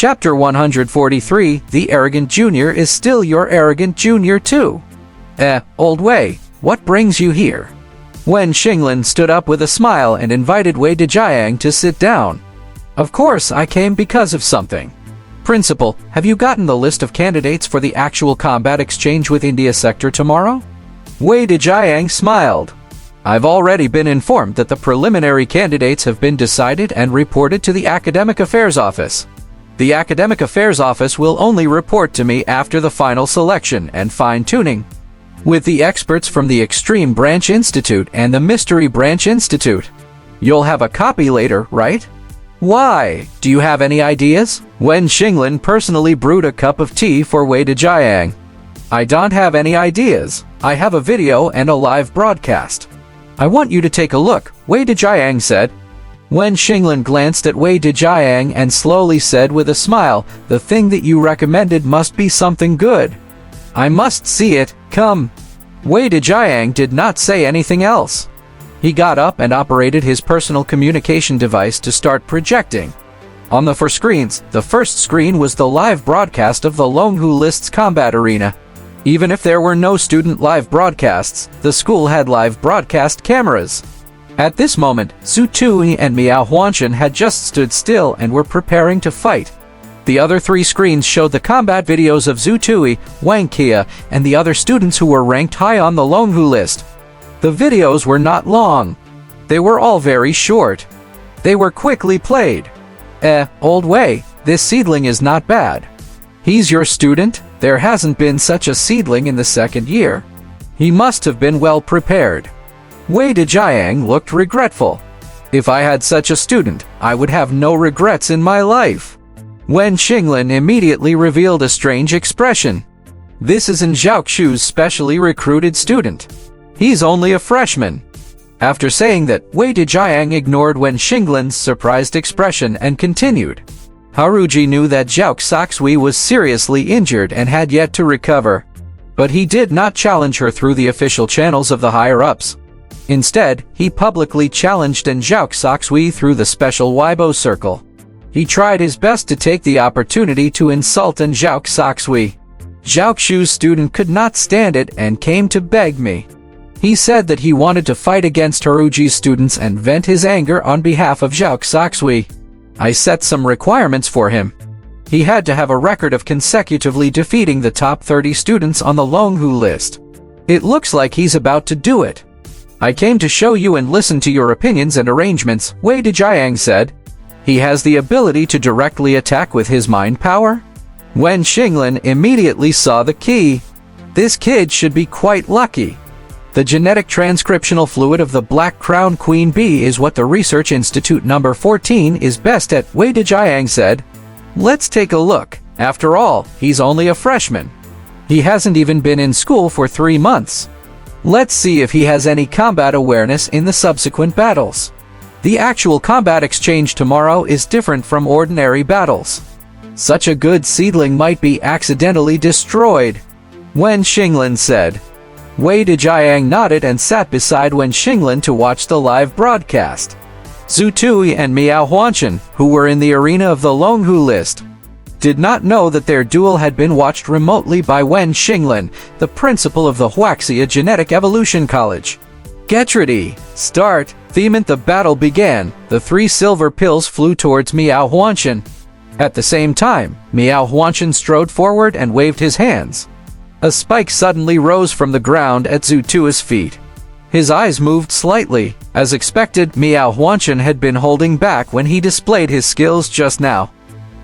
Chapter 143, The Arrogant Junior is still your arrogant junior too. Old Wei, what brings you here? Wen Xinglin stood up with a smile and invited Wei Dejiang to sit down. Of course, I came because of something. Principal, have you gotten the list of candidates for the actual combat exchange with India sector tomorrow? Wei Dejiang smiled. I've already been informed that the preliminary candidates have been decided and reported to the Academic Affairs Office. The Academic Affairs Office will only report to me after the final selection and fine-tuning. With the experts from the Extreme Branch Institute and the Mystery Branch Institute. You'll have a copy later, right? Why? Do you have any ideas? Wen Xinglin personally brewed a cup of tea for Wei Dejiang. I don't have any ideas. I have a video and a live broadcast. I want you to take a look, Wei Dejiang said. Wen Xinglin glanced at Wei Dejiang and slowly said with a smile, the thing that you recommended must be something good. I must see it, come. Wei Dejiang did not say anything else. He got up and operated his personal communication device to start projecting. On the 4 screens, the first screen was the live broadcast of the Longhu List's combat arena. Even if there were no student live broadcasts, the school had live broadcast cameras. At this moment, Zhu Tui and Miao Huanshan had just stood still and were preparing to fight. The other 3 screens showed the combat videos of Zhu Tui, Wang Kia, and the other students who were ranked high on the Longhu list. The videos were not long. They were all very short. They were quickly played. Old Wei, this seedling is not bad. He's your student? There hasn't been such a seedling in the 2nd year. He must have been well prepared. Wei Dejiang looked regretful. If I had such a student, I would have no regrets in my life. Wen Xinglin immediately revealed a strange expression. This isn't Zhao Xu's specially recruited student. He's only a freshman. After saying that, Wei Dejiang ignored Wen Xinglin's surprised expression and continued. Haruji knew that Zhao Saxui was seriously injured and had yet to recover. But he did not challenge her through the official channels of the higher-ups. Instead, he publicly challenged Zhao Saxui through the special Weibo circle. He tried his best to take the opportunity to insult Zhao Saxui. Zhao Xu's student could not stand it and came to beg me. He said that he wanted to fight against Haruji's students and vent his anger on behalf of Zhao Saxui. I set some requirements for him. He had to have a record of consecutively defeating the top 30 students on the Longhu list. It looks like he's about to do it. I came to show you and listen to your opinions and arrangements, Wei Dejiang said. He has the ability to directly attack with his mind power? Wen Xinglin immediately saw the key. This kid should be quite lucky. The genetic transcriptional fluid of the Black Crown Queen Bee is what the Research Institute number 14 is best at, Wei Dejiang said. Let's take a look. After all, he's only a freshman. He hasn't even been in school for 3 months. Let's see if he has any combat awareness in the subsequent battles. The actual combat exchange tomorrow is different from ordinary battles. Such a good seedling might be accidentally destroyed, Wen Xinglin said. Wei Dejiang nodded and sat beside Wen Xinglin to watch the live broadcast. Zhu Tui and Miao Huanshan, who were in the arena of the Longhu list, did not know that their duel had been watched remotely by Wen Xinglin, the principal of the Wuxia Genetic Evolution College. Get ready, start. The moment the battle began, the 3 silver pills flew towards Miao Huanshan. At the same time, Miao Huanshan strode forward and waved his hands. A spike suddenly rose from the ground at Zhu Tui's feet. His eyes moved slightly. As expected, Miao Huanshan had been holding back when he displayed his skills just now.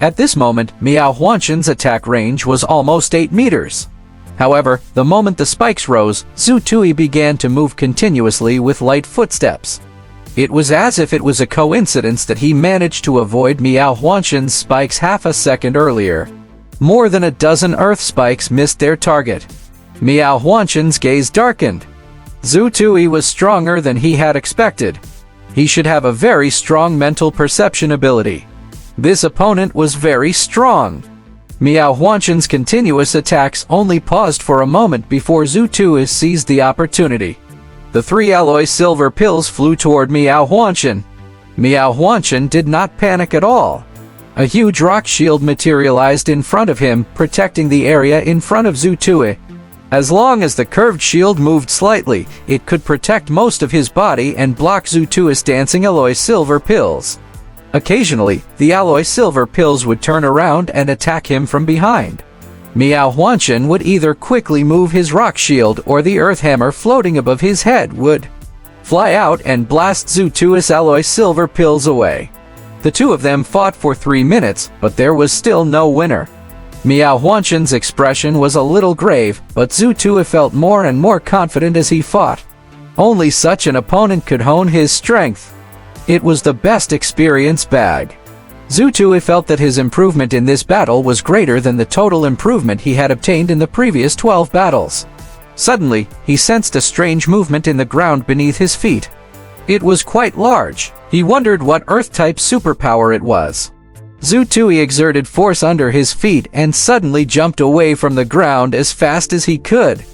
At this moment, Miao Huanshan's attack range was almost 8 meters. However, the moment the spikes rose, Zhu Tui began to move continuously with light footsteps. It was as if it was a coincidence that he managed to avoid Miao Huanshan's spikes half a second earlier. More than a dozen earth spikes missed their target. Miao Huanshan's gaze darkened. Zhu Tui was stronger than he had expected. He should have a very strong mental perception ability. This opponent was very strong. Miao Huanshan's continuous attacks only paused for a moment before Zhu Tui seized the opportunity. The 3 alloy silver pills flew toward Miao Huanshan. Miao Huanshan did not panic at all. A huge rock shield materialized in front of him, protecting the area in front of Zhu Tui. As long as the curved shield moved slightly, it could protect most of his body and block Zhu Tui's dancing alloy silver pills. Occasionally, the alloy silver pills would turn around and attack him from behind. Miao Huanshan would either quickly move his rock shield or the earth hammer floating above his head would fly out and blast Zhu Tui's alloy silver pills away. The two of them fought for 3 minutes, but there was still no winner. Miao Huanshan's expression was a little grave, but Zhu Tui felt more and more confident as he fought. Only such an opponent could hone his strength. It was the best experience bag. Zhu Tui felt that his improvement in this battle was greater than the total improvement he had obtained in the previous 12 battles. Suddenly, he sensed a strange movement in the ground beneath his feet. It was quite large. He wondered what Earth-type superpower it was. Zhu Tui exerted force under his feet and suddenly jumped away from the ground as fast as he could.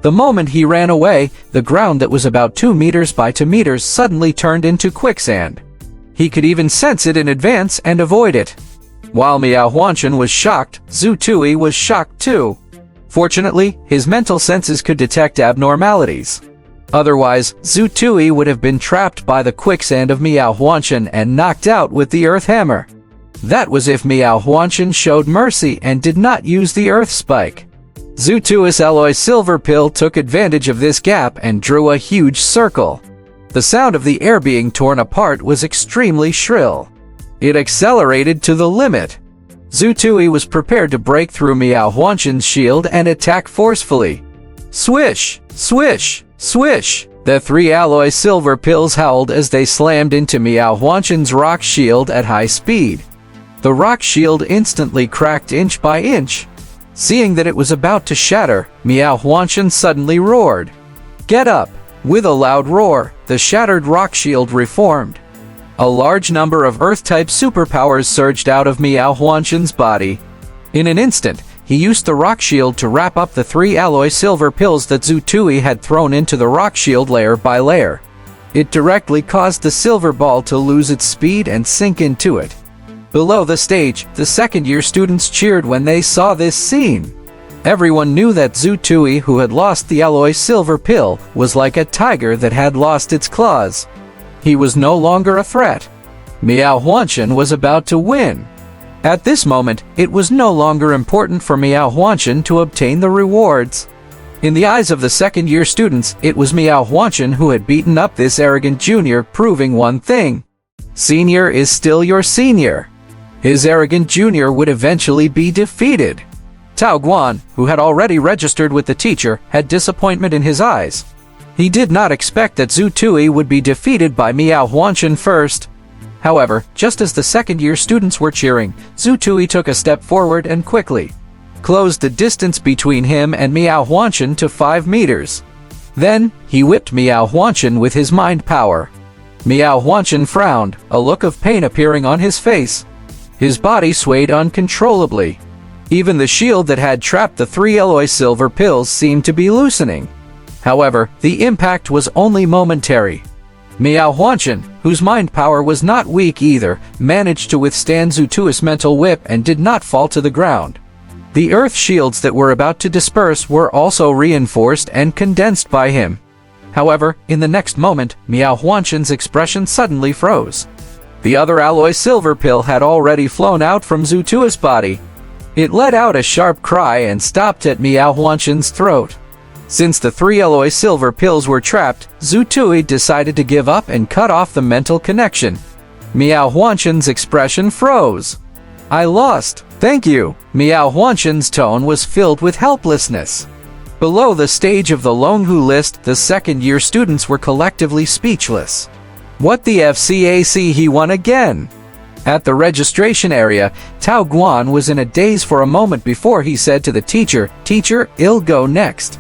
The moment he ran away, the ground that was about 2 meters by 2 meters suddenly turned into quicksand. He could even sense it in advance and avoid it. While Miao Huanshan was shocked, Zhu Tui was shocked too. Fortunately, his mental senses could detect abnormalities. Otherwise, Zhu Tui would have been trapped by the quicksand of Miao Huanshan and knocked out with the earth hammer. That was if Miao Huanshan showed mercy and did not use the earth spike. Zhu Tui's alloy silver pill took advantage of this gap and drew a huge circle. The sound of the air being torn apart was extremely shrill. It accelerated to the limit. Zhu Tui was prepared to break through Miao Huanshan's shield and attack forcefully. Swish! Swish! Swish! The 3 alloy silver pills howled as they slammed into Miao Huanshan's rock shield at high speed. The rock shield instantly cracked inch by inch. Seeing that it was about to shatter, Miao Huanshan suddenly roared. "Get up!" With a loud roar, the shattered rock shield reformed. A large number of Earth-type superpowers surged out of Miao Huanshan's body. In an instant, he used the rock shield to wrap up the 3 alloy silver pills that Zhu Tui had thrown into the rock shield layer by layer. It directly caused the silver ball to lose its speed and sink into it. Below the stage, the second-year students cheered when they saw this scene. Everyone knew that Zhu Tui, who had lost the alloy silver pill, was like a tiger that had lost its claws. He was no longer a threat. Miao Huanshan was about to win. At this moment, it was no longer important for Miao Huanshan to obtain the rewards. In the eyes of the second-year students, it was Miao Huanshan who had beaten up this arrogant junior, proving one thing. Senior is still your senior. His arrogant junior would eventually be defeated. Tao Guan, who had already registered with the teacher, had disappointment in his eyes. He did not expect that Zhu Tui would be defeated by Miao Huanshan first. However, just as the second-year students were cheering, Zhu Tui took a step forward and quickly closed the distance between him and Miao Huanshan to 5 meters. Then, he whipped Miao Huanshan with his mind power. Miao Huanshan frowned, a look of pain appearing on his face. His body swayed uncontrollably. Even the shield that had trapped the 3 alloy silver pills seemed to be loosening. However, the impact was only momentary. Miao Huanshan, whose mind power was not weak either, managed to withstand Zhu Tui's mental whip and did not fall to the ground. The earth shields that were about to disperse were also reinforced and condensed by him. However, in the next moment, Miao Huanshan's expression suddenly froze. The other alloy silver pill had already flown out from Zhu Tui's body. It let out a sharp cry and stopped at Miao Huanshan's throat. Since the 3 alloy silver pills were trapped, Zhu Tui decided to give up and cut off the mental connection. Miao Huanshan's expression froze. "I lost. Thank you." Miao Huanshan's tone was filled with helplessness. Below the stage of the Longhu list, the second-year students were collectively speechless. What the FCAC, he won again! At the registration area, Tao Guan was in a daze for a moment before he said to the teacher, "Teacher, I'll go next."